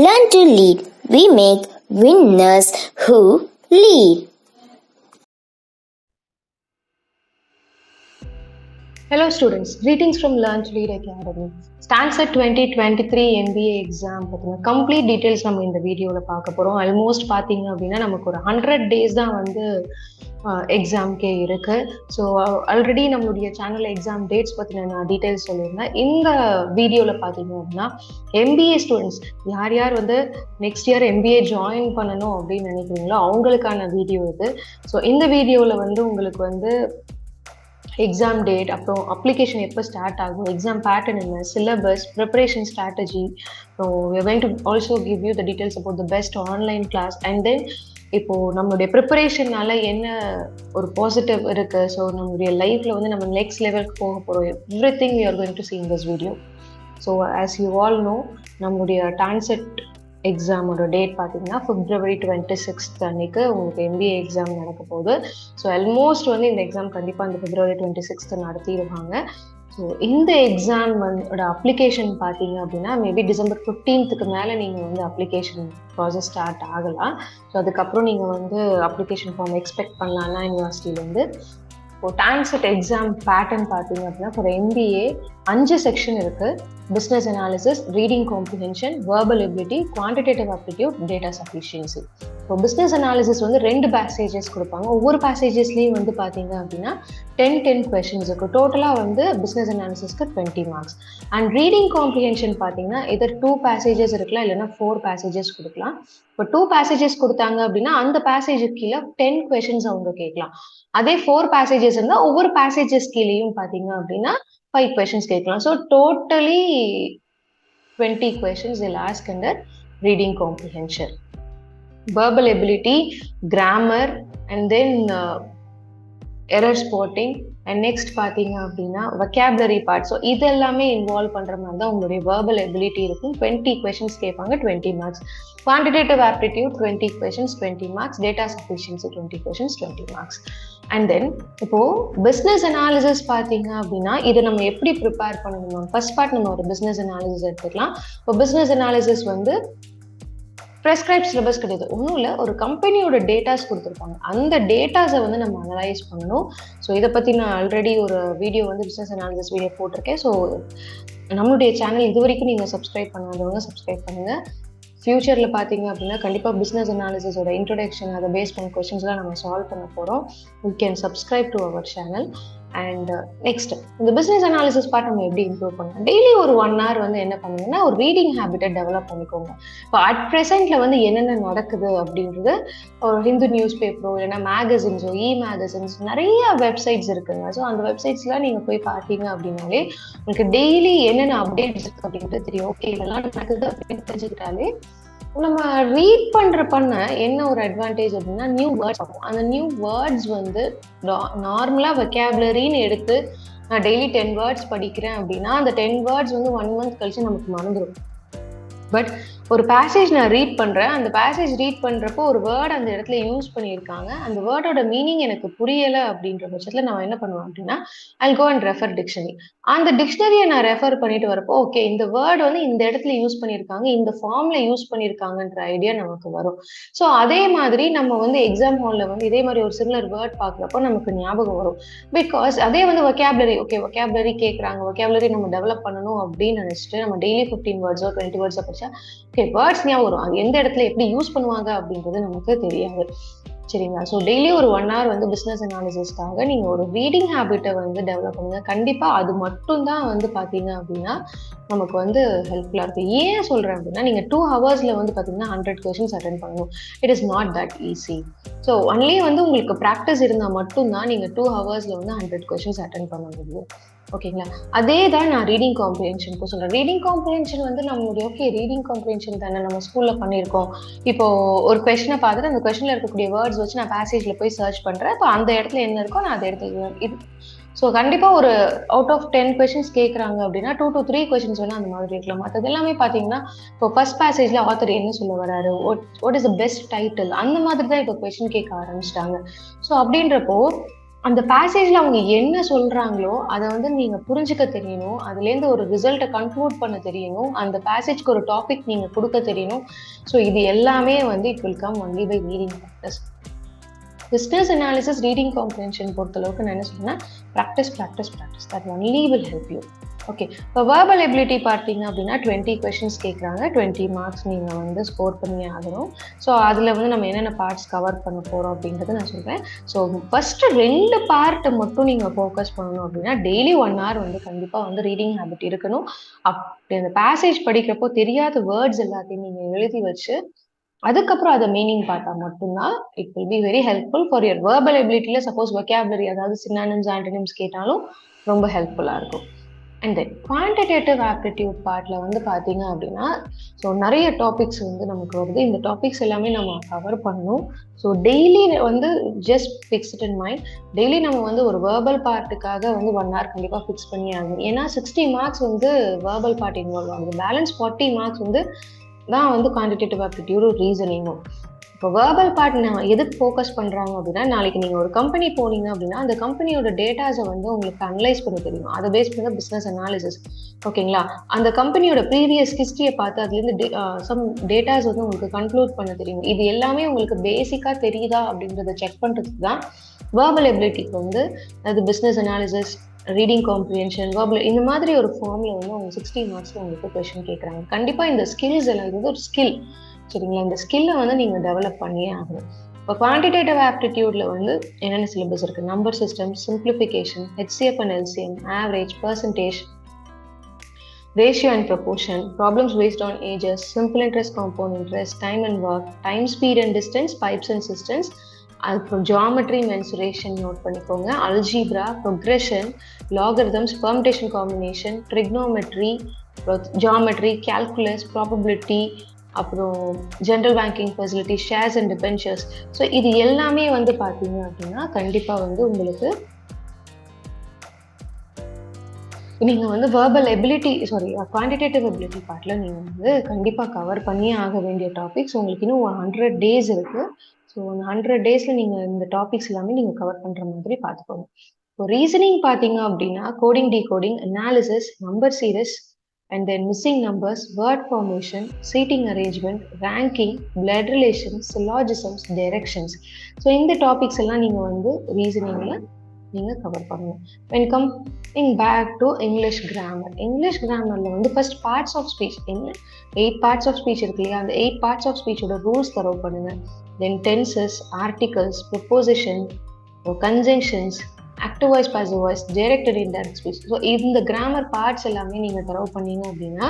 Learn to lead. We make winners who lead. Hello students, greetings from Learn to Lead Academy. TANCET 2023 MBA Exam பார்த்தீங்கன்னா complete details நம்ம இந்த வீடியோவில் பார்க்க போகிறோம். Almost பார்த்தீங்க அப்படின்னா நமக்கு ஒரு 100 days தான் வந்து எக்ஸாம்கே இருக்குது. ஸோ ஆல்ரெடி நம்மளுடைய சேனலில் எக்ஸாம் டேட்ஸ் பற்றின நான் டீட்டெயில்ஸ் சொல்லியிருந்தேன். இந்த வீடியோவில் பார்த்தீங்க அப்படின்னா MBA ஸ்டூடெண்ட்ஸ் யார் யார் வந்து நெக்ஸ்ட் இயர் MBA ஜாயின் பண்ணணும் அப்படின்னு நினைக்கிறீங்களோ அவங்களுக்கான வீடியோ இது. ஸோ இந்த வீடியோவில் வந்து உங்களுக்கு வந்து எக்ஸாம் டேட், அப்புறம் அப்ளிகேஷன் எப்போ ஸ்டார்ட் ஆகும், எக்ஸாம் பேட்டர்ன் என்ன, syllabus, preparation strategy, so we are going to also give you the details about the best online class and then இப்போது நம்மளுடைய ப்ரிப்பரேஷனால என்ன ஒரு பாசிட்டிவ் இருக்குது, ஸோ நம்மளுடைய லைஃப்பில் வந்து நம்ம நெக்ஸ்ட் லெவலுக்கு போக போகிறோம், everything we are going to see in this video. So as you all know நம்மளுடைய TANCET எக்ஸாமோட டேட் பார்த்தீங்கன்னா February 26th அன்னைக்கு உங்களுக்கு MBA எக்ஸாம் நடக்க போகுது. ஸோ ஆல்மோஸ்ட் வந்து இந்த எக்ஸாம் கண்டிப்பாக அந்த February 26th நடத்திடுவாங்க. ஸோ இந்த எக்ஸாம் வந்து அப்ளிகேஷன் பார்த்தீங்க அப்படின்னா மேபி December 15th மேலே நீங்கள் வந்து அப்ளிகேஷன் ப்ராசஸ் ஸ்டார்ட் ஆகலாம். ஸோ அதுக்கப்புறம் நீங்கள் வந்து அப்ளிகேஷன் ஃபார்ம் எக்ஸ்பெக்ட் பண்ணலாம் அண்ணா யூனிவர்சிட்டியிலேருந்து. இப்போ TANCET எக்ஸாம் பேட்டர்ன் பார்த்தீங்க அப்படின்னா ஃபார் MBA 5 செக்ஷன் இருக்குது. Business analysis, reading comprehension, verbal ability, quantitative aptitude, data sufficiency. இப்போ பிஸ்னஸ் அனாலிசிஸ் வந்து 2 பேசேஜஸ் கொடுப்பாங்க. ஒவ்வொரு பேசேஜஸ்லேயும் வந்து பார்த்தீங்க அப்படின்னா 10 கொஷின்ஸ் இருக்குது. டோட்டலாக வந்து பிஸ்னஸ் அனாலிசிஸ்க்கு 20 மார்க்ஸ். அண்ட் ரீடிங் காம்ப்ரிஹென்ஷன் பார்த்தீங்கன்னா இதர் 2 பேசேஜஸ் இருக்கலாம், இல்லைன்னா 4 பேசேஜஸ் கொடுக்கலாம். இப்போ 2 பேசேஜஸ் கொடுத்தாங்க அப்படின்னா அந்த பேசேஜுக்கு கீழே 10 கொஷின்ஸ் அவங்க கேட்கலாம். அதே 4 பேசேஜஸ் இருந்தால் ஒவ்வொரு பேசேஜஸ் கீழேயும் பார்த்தீங்க அப்படின்னா 5 questions கேட்கலாம். So totally 20 questions they'll ask under reading comprehension, verbal ability, grammar, and then error spotting, and next பார்த்தீங்க அப்படின்னா vocabulary part. ஸோ இது எல்லாமே இன்வால்வ் பண்ணுற மாதிரி தான் உங்களுடைய verbal ability இருக்கும். 20 questions கேட்பாங்க, 20 marks. Quantitative aptitude 20 questions, 20 marks. Data sufficiency 20 questions, 20 marks. And then இப்போது பிஸ்னஸ் அனாலிசிஸ் பார்த்தீங்க அப்படின்னா இதை நம்ம எப்படி ப்ரிப்பேர் பண்ணணும். ஃபர்ஸ்ட் பார்ட் நம்ம ஒரு பிஸ்னஸ் அனாலிசிஸ் எடுத்துக்கலாம். இப்போ பிஸ்னஸ் அனாலிசிஸ் வந்து ப்ரெஸ்கிரைப் சிலபஸ் கிடையாது, ஒன்றும் இல்லை, ஒரு கம்பெனியோட டேட்டாஸ் கொடுத்துருப்பாங்க. அந்த டேட்டாஸை வந்து நம்ம அனலைஸ் பண்ணணும். ஸோ இதை பற்றி நான் ஆல்ரெடி ஒரு வீடியோ வந்து பிஸ்னஸ் அனாலிசிஸ் வீடியோ போட்டிருக்கேன். ஸோ நம்மளுடைய சேனல் இது வரைக்கும் நீங்கள் சப்ஸ்கிரைப் பண்ணாதவங்க சப்ஸ்கிரைப் பண்ணுங்கள். ஃபியூச்சரில் பார்த்தீங்க அப்படின்னா கண்டிப்பாக பிஸ்னஸ் அனாலிசிஸோட இன்ட்ரொடக்ஷன் அதை பேஸ் பண்ண கொஸ்டின்ஸ்லாம் நம்ம சால்வ் பண்ண போகிறோம். You can subscribe to our channel. And next இந்த பிஸ்னஸ் அனாலிசிஸ் பார்ட் நம்ம எப்படி இம்ப்ரூவ் பண்ணலாம். டெய்லி ஒரு 1 hour வந்து என்ன பண்ணுங்கன்னா ஒரு ரீடிங் ஹேபிட்டை டெவலப் பண்ணிக்கோங்க. இப்போ அட் ப்ரெசென்ட்ல வந்து என்னென்ன நடக்குது அப்படின்றது ஒரு ஹிந்து நியூஸ் பேப்பரோ இல்லைன்னா மேகசின்ஸோ மேகசின்ஸ் நிறைய வெப்சைட்ஸ் இருக்குங்க. ஸோ அந்த வெப்சைட்ஸ்லாம் நீங்கள் போய் பார்த்தீங்க அப்படின்னாலே உங்களுக்கு டெய்லி என்னென்ன அப்டேட்ஸ் இருக்குது அப்படின்றது தெரியும். ஓகே இதெல்லாம் நடக்குது அப்படின்னு தெரிஞ்சுக்கிட்டாலே நம்ம ரீட் பண்ண என்ன ஒரு அட்வான்டேஜ் அப்படின்னா நியூ வேர்ட்ஸ் ஆகும். அந்த நியூ வேர்ட்ஸ் வந்து நார்மலாக வெக்காபுலரின்னு எடுத்து நான் டெய்லி 10 words படிக்கிறேன் அப்படின்னா அந்த 10 words வந்து 1 month கழிச்சு நமக்கு மறந்துடும். பட் ஒரு பேசேஜ் நான் ரீட் பண்ணுறேன், அந்த பேசேஜ் ரீட் பண்ணுறப்போ ஒரு வேர்டு அந்த இடத்துல யூஸ் பண்ணியிருக்காங்க, அந்த வேர்டோட மீனிங் எனக்கு புரியலை அப்படின்ற பட்சத்தில் நான் என்ன பண்ணுவேன் அப்படின்னா I'll go and refer dictionary. அந்த டிக்ஷனரியை நான் ரெஃபர் பண்ணிட்டு வரப்போ ஓகே இந்த வேர்டு வந்து இந்த இடத்துல யூஸ் பண்ணியிருக்காங்க, இந்த ஃபார்மில் யூஸ் பண்ணியிருக்காங்கன்ற ஐடியா நமக்கு வரும். ஸோ அதே மாதிரி நம்ம வந்து எக்ஸாம் ஹாலில் வந்து இதே மாதிரி ஒரு சிமிலர் வேர்ட் பார்க்குறப்போ நமக்கு ஞாபகம் வரும். பிகாஸ் அதே வந்து vocabulary ஓகே vocabulary கேட்குறாங்க, vocabulary நம்ம டெவலப் பண்ணணும் அப்படின்னு நினச்சிட்டு நம்ம டெய்லி 15 words 20 words படிச்சா ஓகே வேர்ட்ஸ் ஞாபகம் வரும். அது எந்த இடத்துல எப்படி யூஸ் பண்ணுவாங்க அப்படின்றது நமக்கு தெரியாது. சரிங்களா? ஸோ டெய்லி ஒரு 1 hour வந்து பிஸ்னஸ் அனாலிசிஸ்க்காக நீங்கள் ஒரு ரீடிங் ஹேபிட்டை வந்து டெவலப் பண்ணுங்க. கண்டிப்பாக அது மட்டும்தான் வந்து பார்த்தீங்க அப்படின்னா நமக்கு வந்து ஹெல்ப்ஃபுல்லாக இருக்குது. ஏன் சொல்கிறேன் அப்படின்னா நீங்கள் 2 hours வந்து பார்த்தீங்கன்னா 100 questions அட்டென்ட் பண்ணணும். It is not that easy. So only வந்து உங்களுக்கு ப்ராக்டிஸ் இருந்தால் மட்டும்தான் நீங்கள் 2 hours வந்து 100 questions அட்டென்ட் பண்ண முடியும். ஓகேங்களா? அதே தான் நான் ரீடிங் காம்ப்ரிஹென்ஷனுக்கு சொல்கிறேன். ரீடிங் காம்ப்ரிஹென்ஷன் வந்து நம்மளுடைய ஓகே ரீடிங் காம்ப்ரிஹென்ஷன் தானே நம்ம ஸ்கூலில் பண்ணியிருக்கோம். இப்போது ஒரு கொஸ்டினை பார்த்துட்டு அந்த கொஸ்டினில் இருக்கக்கூடிய வேர்ட்ஸ் வச்சு நான் பேசேஜில் போய் சர்ச் பண்ணுறேன். இப்போ அந்த இடத்துல என்ன இருக்கோ நான் அந்த இடத்துல இது. ஸோ கண்டிப்பாக ஒரு அவுட் ஆஃப் 10 questions கேட்குறாங்க அப்படின்னா 2 to 3 questions வேணால் அந்த மாதிரி இருக்கலாம். மற்றது எல்லாமே பார்த்தீங்கன்னா இப்போ ஃபர்ஸ்ட் பேசேஜில் ஆத்தர் என்ன சொல்ல வராரு, what is the best title, அந்த மாதிரி தான் இப்போ கொஸ்டின் கேட்க ஆரம்பிச்சிட்டாங்க. ஸோ அப்படின்றப்போ அந்த பேசேஜ்ல அவங்க என்ன சொல்றாங்களோ அதை வந்து நீங்க புரிஞ்சுக்க தெரியணும். அதுலேருந்து ஒரு ரிசல்ட்டை கன்க்ளூட் பண்ண தெரியணும். அந்த பேசேஜ்க்கு ஒரு டாபிக் நீங்க கொடுக்க தெரியணும். ஸோ இது எல்லாமே வந்து it will come only by reading practice. Business analysis reading comprehension பொறுத்தளவுக்கு நான் என்ன சொன்னேன்னா practice that only will help you. Okay, இப்போ வேர்பல் எபிலிட்டி பார்த்தீங்க அப்படின்னா 20 கொஷின்ஸ் கேட்குறாங்க. 20 மார்க்ஸ் நீங்கள் வந்து ஸ்கோர் பண்ணி ஆகணும். ஸோ அதில் வந்து நம்ம என்னென்ன பார்ட்ஸ் கவர் பண்ண போகிறோம் அப்படின்றத நான் சொல்கிறேன். ஸோ ஃபஸ்ட்டு 2 பார்ட்டை மட்டும் நீங்கள் ஃபோக்கஸ் பண்ணணும் அப்படின்னா டெய்லி 1 hour வந்து கண்டிப்பாக வந்து ரீடிங் ஹேபிட் இருக்கணும். அப்படி அந்த பேசேஜ் படிக்கிறப்போ தெரியாத வேர்ட்ஸ் எல்லாத்தையும் நீங்கள் எழுதி வச்சு அதுக்கப்புறம் அதை மீனிங் பார்த்தா மட்டும்தான் it will be very helpful for your verbal எபிலிட்டியில். சப்போஸ் வொக்காபுலரி அதாவது சினானிம்ஸ் ஆண்டனிம்ஸ் கேட்டாலும் ரொம்ப ஹெல்ப்ஃபுல்லாக இருக்கும். அண்ட் தென் குவான்டிடேட்டிவ் ஆப்டிடியூட் பார்ட்டில் வந்து பார்த்தீங்க அப்படின்னா ஸோ நிறைய டாபிக்ஸ் வந்து நமக்கு வருது. இந்த டாபிக்ஸ் எல்லாமே நம்ம கவர் பண்ணணும். ஸோ டெய்லி வந்து just fix it in mind. Daily நம்ம வந்து ஒரு வேர்பல் பார்ட்டுக்காக வந்து 1 hour கண்டிப்பாக ஃபிக்ஸ் பண்ணி ஆகணும். ஏன்னா 60 மார்க்ஸ் வந்து வேர்பல் பார்ட் இன்வால்வ் ஆகுது. பேலன்ஸ் 40 மார்க்ஸ் வந்து தான் வந்து குவான்டிடேட்டிவ் ஆப்டிடியூட் ரீசனிங்கும். இப்போ வேர்பல் பார்ட் நான் எதுக்கு ஃபோக்கஸ் பண்ணுறாங்க அப்படின்னா நாளைக்கு நீங்கள் ஒரு கம்பெனி போனீங்க அப்படின்னா அந்த கம்பெனியோட டேட்டாஸை வந்து உங்களுக்கு அனலைஸ் பண்ண தெரியும். அதை பேஸ் பண்ண பிஸ்னஸ் அனாலிசிஸ். ஓகேங்களா, அந்த கம்பெனியோட ப்ரீவியஸ் ஹிஸ்ட்ரியை பார்த்து அதுலேருந்து சம் டேட்டாஸ் வந்து உங்களுக்கு கன்க்ளூட் பண்ண தெரியும். இது எல்லாமே உங்களுக்கு பேசிக்காக தெரியுதா அப்படின்றத செக் பண்ணுறதுக்கு தான் வேர்பல் எபிலிட்டிக்கு வந்து அது business analysis reading comprehension verbal இந்த மாதிரி ஒரு ஃபார்மில் வந்து அவங்க 60 மார்க்ஸில் உங்களுக்கு கொஷின் கேட்குறாங்க. கண்டிப்பாக இந்த ஸ்கில்ஸ் எல்லாம் இது ஒரு ஸ்கில், சரிங்களா? இந்த ஸ்கில்லை வந்து நீங்கள் டெவலப் பண்ணியே ஆகணும். இப்போ குவான்டிடேட்டிவ் ஆப்டிடியூட்ல வந்து என்னென்ன சிலபஸ் இருக்குது? Number system, simplification, HCF and LCM, average, percentage, ratio and proportion, problems based on ages, simple interest, compound interest, time and work, time, speed and distance, pipes and systems, அதுக்கப்புறம் geometry, mensuration note பண்ணிக்கோங்க, algebra, progression, logarithms, permutation combination, trigonometry, geometry, calculus, probability, அப்புறம் general banking facility, shares and debentures. So இது எல்லாமே வந்து பார்த்தீங்க அப்படின்னா கண்டிப்பாக வந்து உங்களுக்கு நீங்கள் வந்து வேர்பல் எபிலிட்டி குவான்டிடேட்டிவ் எபிலிட்டி பார்ட்டில் நீங்கள் வந்து கண்டிப்பாக கவர் பண்ணியே ஆக வேண்டிய டாபிக்ஸ். உங்களுக்கு இன்னும் 100 days இருக்குது. ஸோ அந்த 100 daysல நீங்கள் இந்த டாபிக்ஸ் எல்லாமே நீங்கள் கவர் பண்ணுற மாதிரி பார்த்துக்கோங்க. இப்போ ரீசனிங் பார்த்தீங்க அப்படின்னா coding, decoding, analysis, number series, and then missing numbers, word formation, seating arrangement, ranking, blood relations, syllogisms, directions. So இந்த டாபிக்ஸ் எல்லாம் நீங்கள் வந்து ரீசனிங்கில் நீங்கள் கவர் பண்ணணும். when coming back to English grammar, English கிராமரில் வந்து ஃபர்ஸ்ட் பார்ட்ஸ் ஆஃப் ஸ்பீச் என்ன 8 parts of speech இருக்கு இல்லையா, அந்த 8 பார்ட்ஸ் ஆஃப் ஸ்பீச்சோட ரூல்ஸ் தரவு பண்ணுங்க. Then tenses, articles, preposition, conjunctions, active voice, passive voice, direct and indirect speech. So இந்த grammar parts எல்லாமே நீங்கள் தரவு பண்ணீங்க அப்படின்னா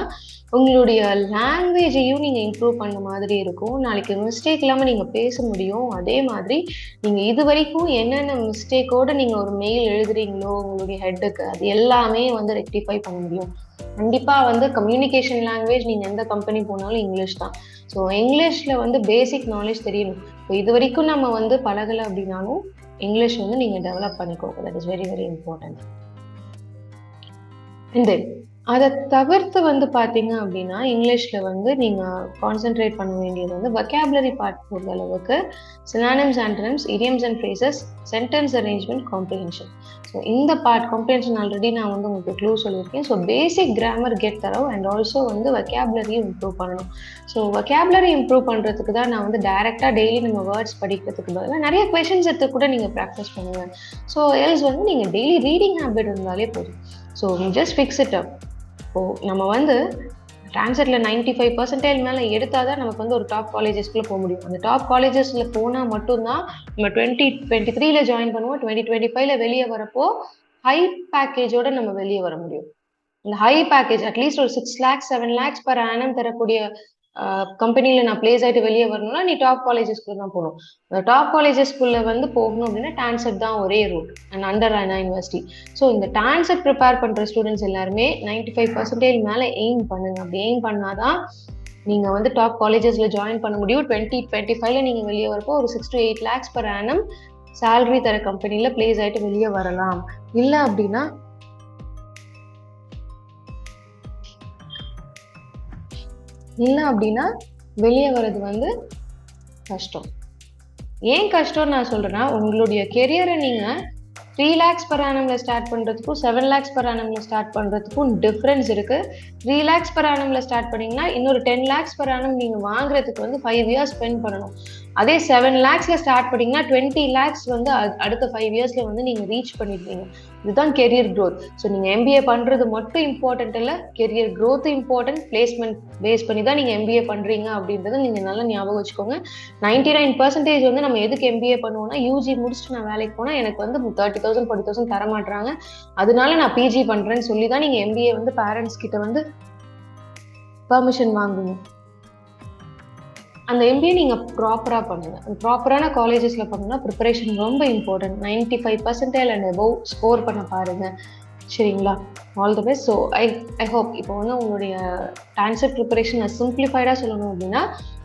உங்களுடைய லாங்குவேஜையும் நீங்கள் இம்ப்ரூவ் பண்ண மாதிரி இருக்கும். நாளைக்கு மிஸ்டேக் இல்லாமல் நீங்கள் பேச முடியும். அதே மாதிரி நீங்கள் இது வரைக்கும் என்னென்ன மிஸ்டேக்கோடு நீங்கள் ஒரு மெயில் எழுதுறீங்களோ உங்களுடைய ஹெட்டுக்கு அது எல்லாமே வந்து ரெக்டிஃபை பண்ண முடியும். கண்டிப்பாக வந்து கம்யூனிகேஷன் லாங்குவேஜ் நீங்கள் எந்த கம்பெனி போனாலும் இங்கிலீஷ் தான். ஸோ இங்கிலீஷில் வந்து பேசிக் நாலேஜ் தெரியணும். இப்போ இது வரைக்கும் நம்ம வந்து பழகலை அப்படின்னாலும் இங்கிலீஷ் வந்து நீங்கள் டெவலப் பண்ணிக்கோங்க. That is very very important. And then அதை தவிர்த்து வந்து பார்த்தீங்க அப்படின்னா இங்கிலீஷில் வந்து நீங்கள் கான்சென்ட்ரேட் பண்ண வேண்டியது வந்து வொக்காபுலரி பார்ட் பொறுத்த அளவுக்கு synonyms, antonyms, idioms and phrases, sentence arrangement, comprehension. So இந்த பார்ட் காம்ப்ரிஹென்ஷன் ஆல்ரெடி நான் வந்து உங்களுக்கு க்ளூ சொல்லியிருக்கேன். ஸோ பேசிக் கிராமர் கெட் தரவு அண்ட் ஆல்சோ வந்து வொக்காபுலரியும் இம்ப்ரூவ் பண்ணணும். ஸோ வொக்காபுலரி இம்ப்ரூவ் பண்ணுறதுக்கு தான் நான் வந்து டைரெக்டாக டெய்லி நம்ம வேர்ட்ஸ் படிக்கிறதுக்கு பதிலாக நிறைய கொஷின்ஸ் எடுத்து கூட நீங்கள் ப்ராக்டிஸ் பண்ணுங்கள். ஸோ எல்ஸ் வந்து நீங்கள் டெய்லி ரீடிங் ஹேபிட் இருந்தாலே போதும். So just fix it up. இப்போது நம்ம வந்து டான்செட்டில் 95% மேலே எடுத்தால் தான் நமக்கு வந்து ஒரு டாப் காலேஜஸ்க்குள்ளே போக முடியும். அந்த டாப் காலேஜஸில் போனால் மட்டும்தான் நம்ம 2023 ஜாயின் பண்ணுவோம். 2025 வெளியே வரப்போ ஹை பேக்கேஜோடு நம்ம வெளியே வர முடியும். இந்த ஹை பேக்கேஜ் அட்லீஸ்ட் ஒரு 6 lakhs 7 lakhs per annum தரக்கூடிய கம்பெனியில் நான் பிளேஸ் ஆகிட்டு வெளியே வரணும்னா நீ டாப் காலேஜஸ்குள்ளே தான் போகணும். அந்த டாப் காலேஜஸ்குள்ளே வந்து போகணும் அப்படின்னா டான்செட் தான் ஒரே route and under ANNA university. So இந்த டான்செட் ப்ரிப்பேர் பண்ணுற ஸ்டூடெண்ட்ஸ் எல்லாருமே 95% மேலே எய்ம் பண்ணுங்க. அப்படி எய்ம் பண்ணாதான் நீங்கள் வந்து டாப் காலேஜஸில் ஜாயின் பண்ண முடியும். 2025 நீங்கள் வெளியே வரப்போ ஒரு 6 to 8 lakhs per annum salary தர கம்பெனியில் பிளேஸ் ஆகிட்டு வெளியே வரலாம். இல்லை அப்படின்னா வெளியே வர்றது வந்து கஷ்டம். ஏன் கஷ்டம்னு நான் சொல்கிறேன்னா உங்களுடைய கெரியரை நீங்கள் 3 lakhs per annumல ஸ்டார்ட் பண்றதுக்கும் 7 lakhs per annumல ஸ்டார்ட் பண்றதுக்கும் டிஃபரன்ஸ் இருக்கு. 3 lakhs per annumல ஸ்டார்ட் பண்ணீங்கன்னா இன்னொரு 10 lakhs per annum நீங்க வாங்குறதுக்கு வந்து 5 years ஸ்பெண்ட் பண்ணணும். அதே 7 lakhsல ஸ்டார்ட் பண்ணீங்கன்னா 20 lakhs வந்து அடுத்த 5 yearsல வந்து நீங்க ரீச் பண்ணிடுவீங்க. இதுதான் கெரியர் growth. ஸோ நீங்க MBA பண்றது மட்டும் இம்பார்ட்டன்ட் இல்லை, career growth important. Placement base பண்ணி தான் நீங்க MBA பண்றீங்க அப்படின்றத நீங்க நல்லா ஞாபகம் வச்சுக்கோங்க. 99% வந்து நம்ம எதுக்கு MBA பண்ணுவோம்னா, யூஜி முடிச்சுட்டு நான் வேலைக்கு போனா எனக்கு வந்து 30,000 40,000 தர மாட்டாங்க, அதனால நான் பிஜி பண்றேன்னு சொல்லி தான் நீங்க MBA வந்து பேரண்ட்ஸ் கிட்ட வந்து பெர்மிஷன் வாங்குங்க. அந்த MBA நீங்க ப்ராப்பரா பண்ணுங்க. ப்ராப்பரான காலேஜஸ்ல பண்ணணும்னா ப்ரிப்பரேஷன் ரொம்ப இம்பார்ட்டன்ட். 95% அண்ட் அபவ் ஸ்கோர் பண்ண பாருங்க. சரிங்களா? All the best. So I hope இப்போ வந்து உங்களுடைய டான்செட் ப்ரிப்பரேஷன் சிம்பிளிஃபைடாக சொல்லணும் அப்படின்னா,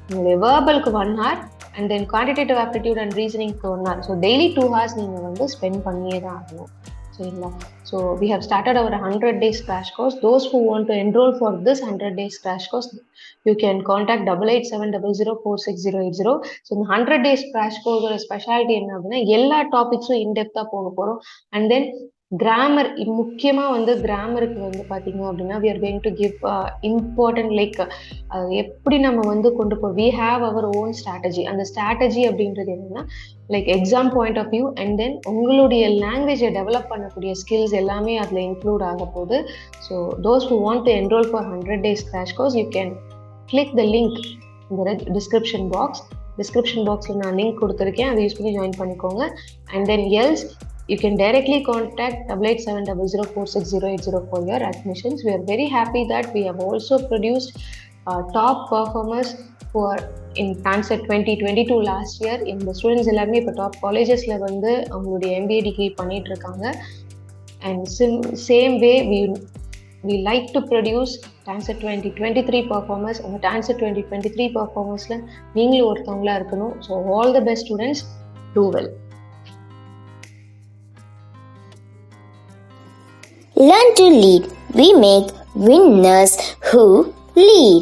உங்களுடைய வேர்பலுக்கு 1 hour and then quantitative aptitude and ரீசனிங்க்கு 1 hour. ஸோ டெய்லி 2 hours நீங்கள் வந்து ஸ்பெண்ட் பண்ணியே தான் ஆகணும். சரிங்களா? So we have started our 100 days crash course. Those who want to enroll for this 100 days crash course, you can contact 8870046080. So இந்த 100 days crash course ஓட speciality என்ன அப்படின்னா, எல்லா டாபிக்ஸும் இன்டெப்த்தாக போக போகிறோம். அண்ட் தென் கிராமர், முக்கியமாக வந்து கிராமருக்கு வந்து பார்த்தீங்க அப்படின்னா we are going to give important like எப்படி நம்ம வந்து கொண்டு போ we have our own strategy. அந்த strategy அப்படின்றது என்னன்னா like exam point of view and then உங்களுடைய லாங்குவேஜை டெவலப் பண்ணக்கூடிய ஸ்கில்ஸ் எல்லாமே அதில் இன்க்ளூட் ஆக போகுது. So those who want to enroll for 100 days crash course, you can click the link in the description box. Description பாக்ஸில் நான் லிங்க் கொடுத்துருக்கேன், அதை யூஸ் பண்ணி ஜாயின் பண்ணிக்கோங்க. And then else you can directly contact 8870046080 for your admissions. We are very happy that we have also produced top performers who are in TANCET 2022 last year. இந்த students எல்லாமே இப்போ top காலேஜஸில் வந்து அவங்களுடைய MBA degree பண்ணிட்டு இருக்காங்க. And same way we like to produce TANCET 2023 performers. அந்த TANCET 2023 performersல நீங்களும் ஒருத்தவங்களா இருக்கணும். So all the best students, do well. Learn to lead. We make winners who lead.